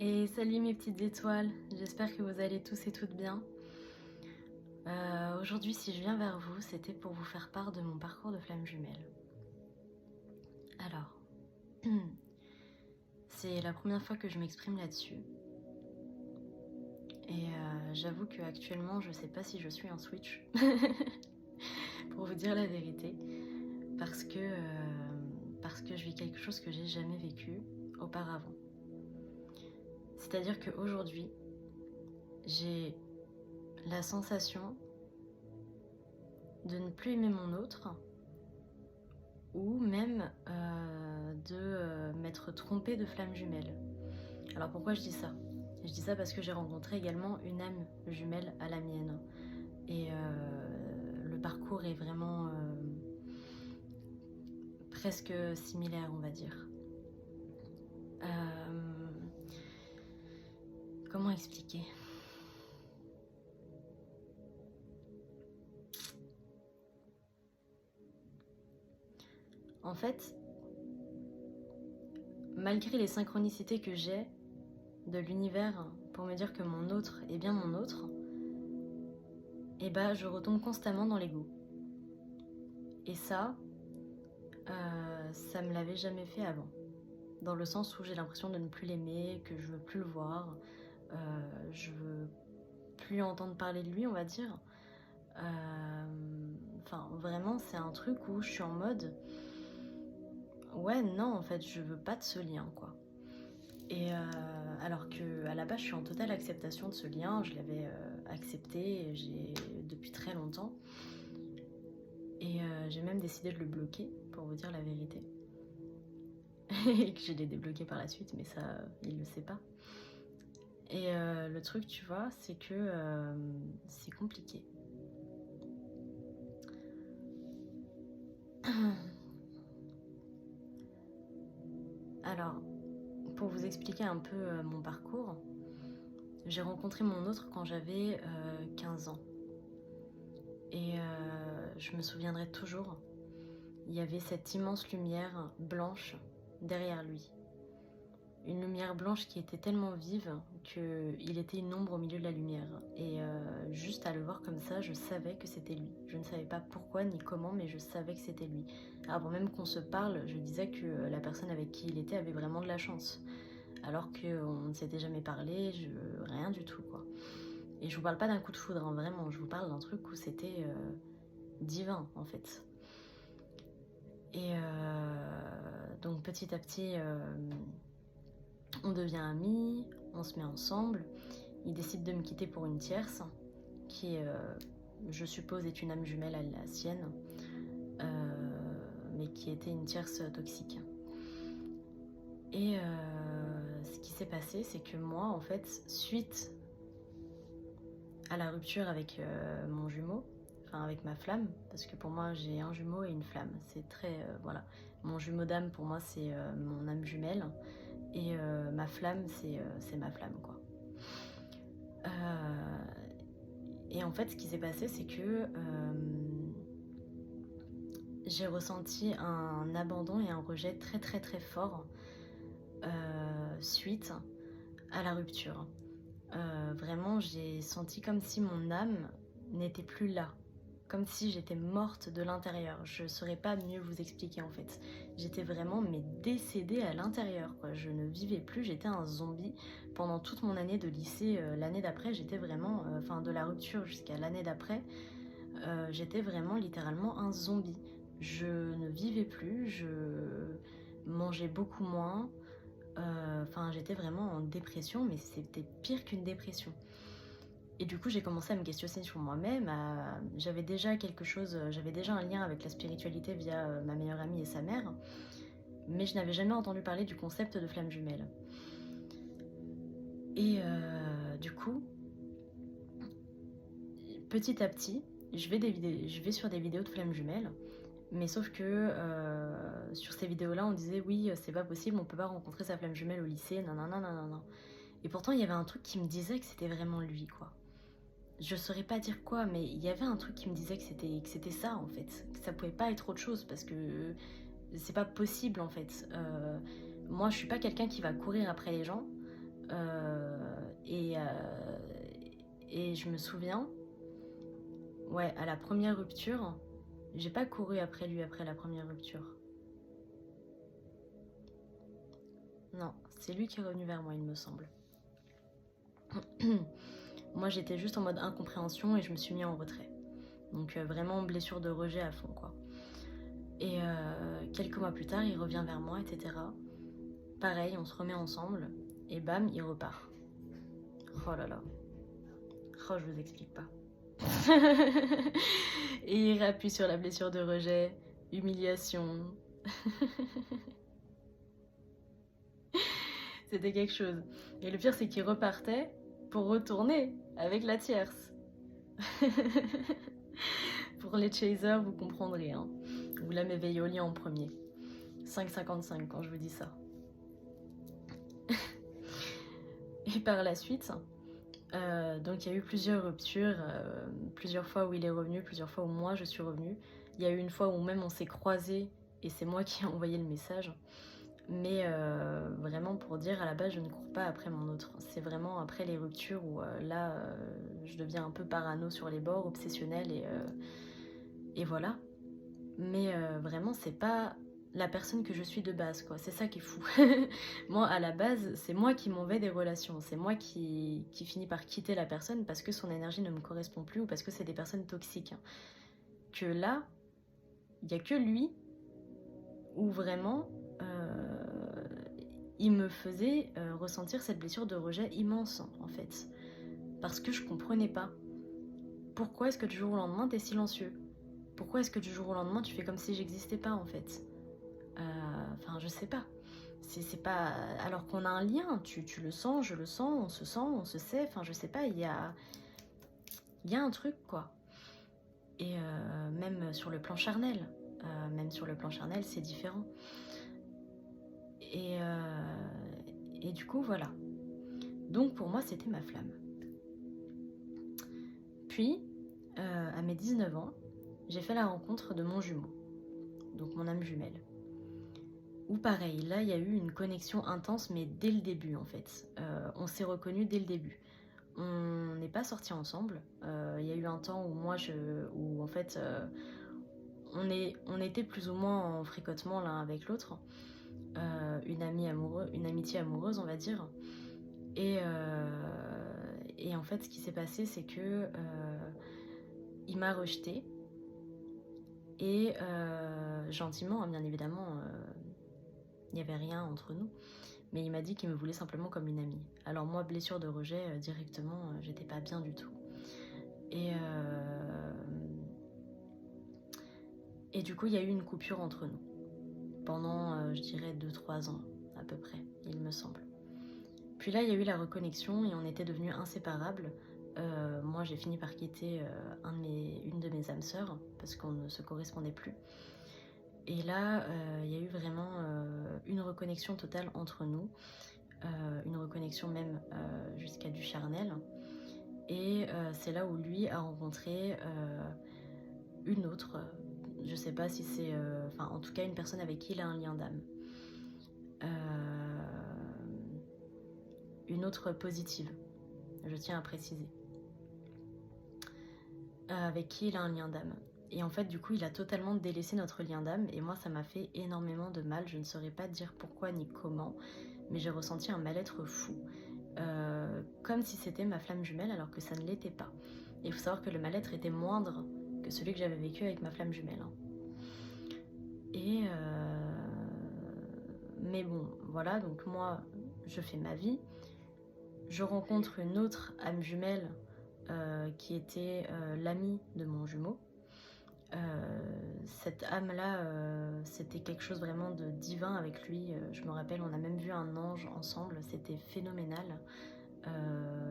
Et salut mes petites étoiles, j'espère que vous allez tous et toutes bien. Aujourd'hui, si je viens vers vous, c'était pour vous faire part de mon parcours de flamme jumelle. Alors, c'est la première fois que je m'exprime là-dessus. Et j'avoue qu'actuellement, je sais pas si je suis un switch, pour vous dire la vérité, parce que je vis quelque chose que j'ai jamais vécu auparavant. C'est-à-dire qu'aujourd'hui, j'ai la sensation de ne plus aimer mon autre, ou même de m'être trompée de flamme jumelle. Alors pourquoi je dis ça? Je dis ça parce que j'ai rencontré également une âme jumelle à la mienne. Et le parcours est vraiment presque similaire, on va dire. Comment expliquer? En fait, malgré les synchronicités que j'ai de l'univers pour me dire que mon autre est bien mon autre, et bah je retombe constamment dans l'ego. Et ça me l'avait jamais fait avant. Dans le sens où j'ai l'impression de ne plus l'aimer, que je veux plus le voir, je veux plus entendre parler de lui, on va dire. Enfin, vraiment, c'est un truc où je suis en mode... Ouais, non, en fait, je veux pas de ce lien, quoi. Et alors que à la base, je suis en totale acceptation de ce lien, je l'avais accepté depuis très longtemps. Et j'ai même décidé de le bloquer, pour vous dire la vérité. Et que je l'ai débloqué par la suite, mais ça, il le sait pas. Et le truc, tu vois, c'est que c'est compliqué. Alors, pour vous expliquer un peu mon parcours, j'ai rencontré mon autre quand j'avais 15 ans. Et je me souviendrai toujours, il y avait cette immense lumière blanche derrière lui. Une lumière blanche qui était tellement vive qu'il était une ombre au milieu de la lumière. Et juste à le voir comme ça, je savais que c'était lui. Je ne savais pas pourquoi ni comment, mais je savais que c'était lui. Avant même qu'on se parle, je disais que la personne avec qui il était avait vraiment de la chance. Alors qu'on ne s'était jamais parlé, rien du tout, quoi. Et je vous parle pas d'un coup de foudre, hein, vraiment. Je vous parle d'un truc où c'était divin, en fait. Et donc petit à petit... on devient amis, on se met ensemble, il décide de me quitter pour une tierce, qui je suppose est une âme jumelle à la sienne, mais qui était une tierce toxique. Et ce qui s'est passé, c'est que moi, en fait, suite à la rupture avec mon jumeau, enfin avec ma flamme, parce que pour moi j'ai un jumeau et une flamme, c'est très... voilà, mon jumeau d'âme pour moi c'est mon âme jumelle, et ma flamme, c'est ma flamme, quoi. Et en fait, ce qui s'est passé, c'est que j'ai ressenti un abandon et un rejet très très très fort suite à la rupture. Vraiment, j'ai senti comme si mon âme n'était plus là. Comme si j'étais morte de l'intérieur. Je ne saurais pas mieux vous expliquer en fait. J'étais vraiment décédée à l'intérieur, quoi. Je ne vivais plus, j'étais un zombie. Pendant toute mon année de lycée, l'année d'après, j'étais vraiment... Enfin, de la rupture jusqu'à l'année d'après, j'étais vraiment littéralement un zombie. Je ne vivais plus, je mangeais beaucoup moins. Enfin, j'étais vraiment en dépression, mais c'était pire qu'une dépression. Et du coup, j'ai commencé à me questionner sur moi-même. J'avais déjà un lien avec la spiritualité via ma meilleure amie et sa mère, mais je n'avais jamais entendu parler du concept de flamme jumelle. Et du coup, petit à petit, je vais sur des vidéos de flamme jumelle, mais sauf que sur ces vidéos-là, on disait oui, c'est pas possible, on peut pas rencontrer sa flamme jumelle au lycée, nanana. Et pourtant, il y avait un truc qui me disait que c'était vraiment lui, quoi. Je saurais pas dire quoi, mais il y avait un truc qui me disait que c'était ça en fait, que ça pouvait pas être autre chose parce que c'est pas possible en fait. Moi je suis pas quelqu'un qui va courir après les gens, Et, et je me souviens, ouais, à la première rupture, j'ai pas couru après lui après la première rupture. Non, c'est lui qui est revenu vers moi, il me semble. Moi, j'étais juste en mode incompréhension et je me suis mis en retrait. Donc vraiment blessure de rejet à fond, quoi. Et quelques mois plus tard, il revient vers moi, etc. Pareil, on se remet ensemble et bam, il repart. Oh là là. Oh, je vous explique pas. Et il appuie sur la blessure de rejet, humiliation. C'était quelque chose. Et le pire, c'est qu'il repartait pour retourner avec la tierce. Pour les chasers, vous comprendrez. Hein. Vous la m'éveillez au lit en premier. 5,55 quand je vous dis ça. Et par la suite, donc il y a eu plusieurs ruptures, plusieurs fois où il est revenu, plusieurs fois où moi je suis revenue. Il y a eu une fois où même on s'est croisés et c'est moi qui ai envoyé le message. Mais vraiment pour dire, à la base je ne cours pas après mon autre. C'est vraiment après les ruptures où là je deviens un peu parano sur les bords, obsessionnelle et voilà. Mais vraiment c'est pas la personne que je suis de base, quoi. C'est ça qui est fou. Moi, à la base, c'est moi qui m'en vais des relations. C'est moi qui finis par quitter la personne parce que son énergie ne me correspond plus ou parce que c'est des personnes toxiques. Que là, il n'y a que lui où vraiment il me faisait ressentir cette blessure de rejet immense, en fait. Parce que je comprenais pas. Pourquoi est-ce que du jour au lendemain, t'es silencieux? Pourquoi est-ce que du jour au lendemain, tu fais comme si j'existais pas, en fait? Enfin, je sais pas. C'est pas... Alors qu'on a un lien, tu le sens, je le sens, on se sait, enfin, je sais pas, il y a un truc, quoi. Et même sur le plan charnel, c'est différent. Et du coup, voilà. Donc, pour moi, c'était ma flamme. Puis, à mes 19 ans, j'ai fait la rencontre de mon jumeau, donc mon âme jumelle. Où pareil, là il y a eu une connexion intense, mais dès le début en fait. On s'est reconnus dès le début. On n'est pas sortis ensemble. Il y a eu un temps où en fait on était plus ou moins en fricotement l'un avec l'autre. Une amitié amoureuse on va dire. Et en fait ce qui s'est passé c'est que il m'a rejetée. Et gentiment, hein, bien évidemment, il n'y avait rien entre nous. Mais il m'a dit qu'il me voulait simplement comme une amie. Alors moi, blessure de rejet, directement, j'étais pas bien du tout. Et du coup, il y a eu une coupure entre nous. Pendant, je dirais, 2-3 ans, à peu près, il me semble. Puis là, il y a eu la reconnexion et on était devenus inséparables. Moi, j'ai fini par quitter une de mes âmes sœurs parce qu'on ne se correspondait plus. Et là, il y a eu vraiment une reconnexion totale entre nous, une reconnexion même jusqu'à du charnel. Et c'est là où lui a rencontré une autre, je sais pas si c'est, enfin en tout cas une personne avec qui il a un lien d'âme. Une autre positive, je tiens à préciser. Avec qui il a un lien d'âme. Et en fait, du coup, il a totalement délaissé notre lien d'âme. Et moi, ça m'a fait énormément de mal. Je ne saurais pas dire pourquoi ni comment. Mais j'ai ressenti un mal-être fou. Comme si c'était ma flamme jumelle, alors que ça ne l'était pas. Et il faut savoir que le mal-être était moindre que celui que j'avais vécu avec ma flamme jumelle. Hein. Et... Mais bon, voilà. Donc moi, je fais ma vie. Je rencontre une autre âme jumelle qui était l'amie de mon jumeau. Cette âme-là, c'était quelque chose vraiment de divin avec lui. Je me rappelle, on a même vu un ange ensemble, c'était phénoménal.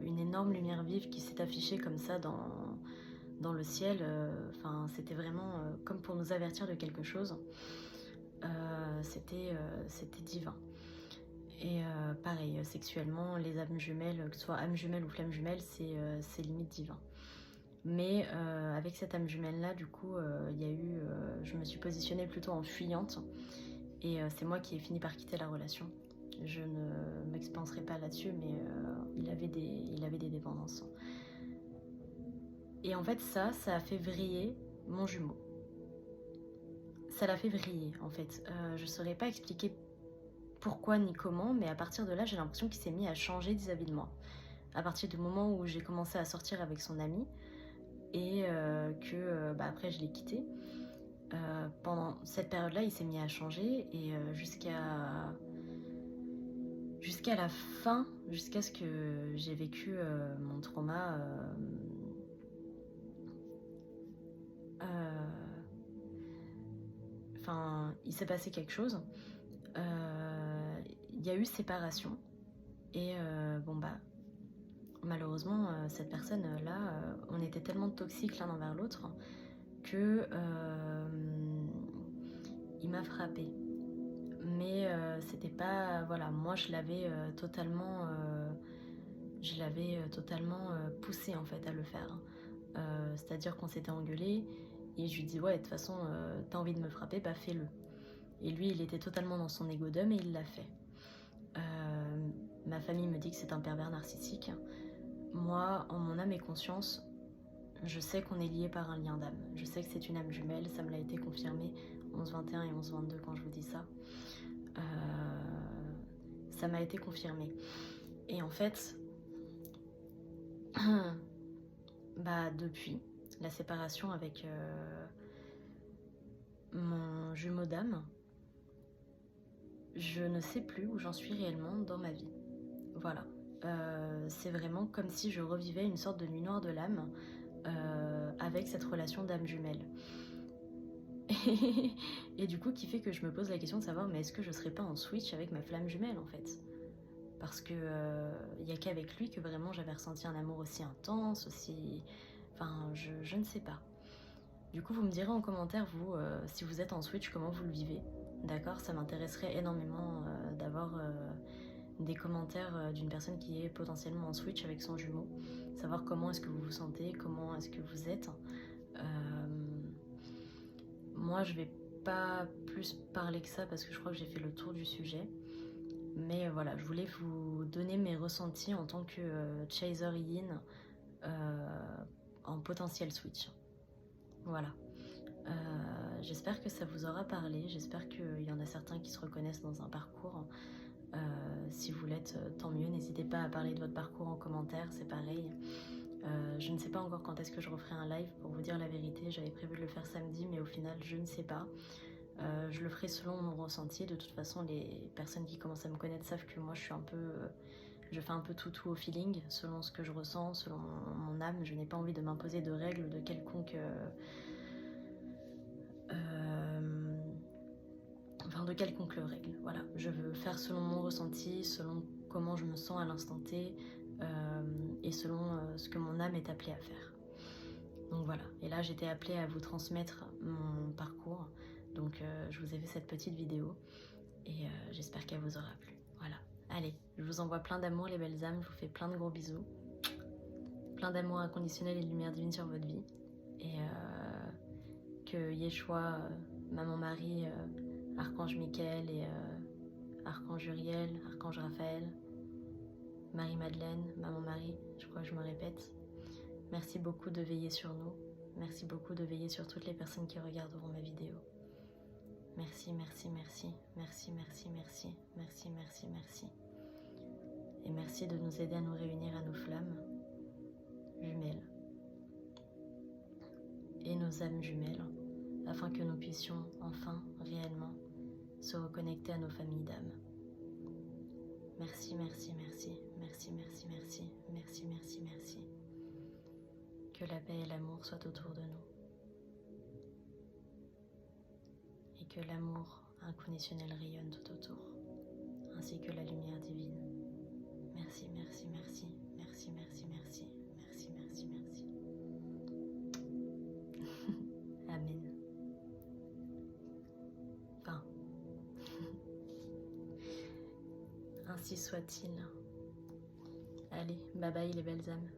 Une énorme lumière vive qui s'est affichée comme ça dans le ciel. Enfin, c'était vraiment comme pour nous avertir de quelque chose. C'était divin. Et pareil, sexuellement, les âmes jumelles, que ce soit âme jumelle ou flamme jumelle, c'est limite divin. Mais avec cette âme jumelle là, du coup, je me suis positionnée plutôt en fuyante. Et c'est moi qui ai fini par quitter la relation. Je ne m'expanserai pas là-dessus, mais il avait des dépendances. Et en fait ça a fait vriller mon jumeau. Ça l'a fait vriller en fait. Je saurais pas expliquer pourquoi ni comment, mais à partir de là, j'ai l'impression qu'il s'est mis à changer vis-à-vis de moi. À partir du moment où j'ai commencé à sortir avec son ami et que après je l'ai quitté, pendant cette période-là, il s'est mis à changer et jusqu'à la fin, jusqu'à ce que j'ai vécu mon trauma. Enfin, il s'est passé quelque chose. Il y a eu séparation et malheureusement cette personne là, on était tellement toxiques l'un envers l'autre que il m'a frappée. Mais c'était pas, voilà, moi je l'avais totalement poussé en fait à le faire. C'est-à-dire qu'on s'était engueulé et je lui dis ouais, de toute façon t'as envie de me frapper, bah fais-le. Et lui il était totalement dans son ego d'homme et il l'a fait. Ma famille me dit que c'est un pervers narcissique. Moi, en mon âme et conscience, je sais qu'on est liés par un lien d'âme. Je sais que c'est une âme jumelle, ça me l'a été confirmé 11-21 et 11-22 quand je vous dis ça. Ça m'a été confirmé. Et en fait, depuis la séparation avec mon jumeau d'âme, je ne sais plus où j'en suis réellement dans ma vie. Voilà. C'est vraiment comme si je revivais une sorte de nuit noire de l'âme avec cette relation d'âme jumelle. Et du coup, qui fait que je me pose la question de savoir, mais est-ce que je serais pas en switch avec ma flamme jumelle en fait? Parce que y a qu'avec lui que vraiment j'avais ressenti un amour aussi intense, aussi... Enfin, je ne sais pas. Du coup, vous me direz en commentaire, vous, si vous êtes en switch, comment vous le vivez. D'accord? Ça m'intéresserait énormément d'avoir des commentaires d'une personne qui est potentiellement en switch avec son jumeau. Savoir comment est-ce que vous vous sentez, comment est-ce que vous êtes. Moi, je vais pas plus parler que ça parce que je crois que j'ai fait le tour du sujet. Mais voilà, je voulais vous donner mes ressentis en tant que chaser yin en potentiel switch. Voilà. J'espère que ça vous aura parlé. J'espère qu'il y en a certains qui se reconnaissent dans un parcours. Si vous l'êtes, tant mieux. N'hésitez pas à parler de votre parcours en commentaire, c'est pareil. Je ne sais pas encore quand est-ce que je referai un live pour vous dire la vérité. J'avais prévu de le faire samedi, mais au final, je ne sais pas. Je le ferai selon mon ressenti. De toute façon, les personnes qui commencent à me connaître savent que moi, je fais un peu tout au feeling, selon ce que je ressens, selon mon âme. Je n'ai pas envie de m'imposer de règles de quelconque... de quelconque règle. Voilà, je veux faire selon mon ressenti, selon comment je me sens à l'instant T et selon ce que mon âme est appelée à faire. Donc voilà, et là j'étais appelée à vous transmettre mon parcours, donc je vous ai fait cette petite vidéo et j'espère qu'elle vous aura plu. Voilà, allez, je vous envoie plein d'amour les belles âmes, je vous fais plein de gros bisous, plein d'amour inconditionnel et de lumière divine sur votre vie et que Yeshua, Maman Marie, Archange Michael et Archange Uriel, Archange Raphaël, Marie-Madeleine, Maman Marie, je crois que je me répète. Merci beaucoup de veiller sur nous. Merci beaucoup de veiller sur toutes les personnes qui regarderont ma vidéo. Merci, merci, merci, merci, merci, merci, merci, merci, merci. Et merci de nous aider à nous réunir à nos flammes jumelles et nos âmes jumelles, afin que nous puissions enfin, réellement, se reconnecter à nos familles d'âmes. Merci, merci, merci, merci, merci, merci, merci, merci, merci. Que la paix et l'amour soient autour de nous. Et que l'amour inconditionnel rayonne tout autour, ainsi que la lumière divine. Merci, merci, merci, merci, merci, merci, merci, merci, merci. Amen. Enfin, ainsi soit-il. Allez, bye bye les belles âmes.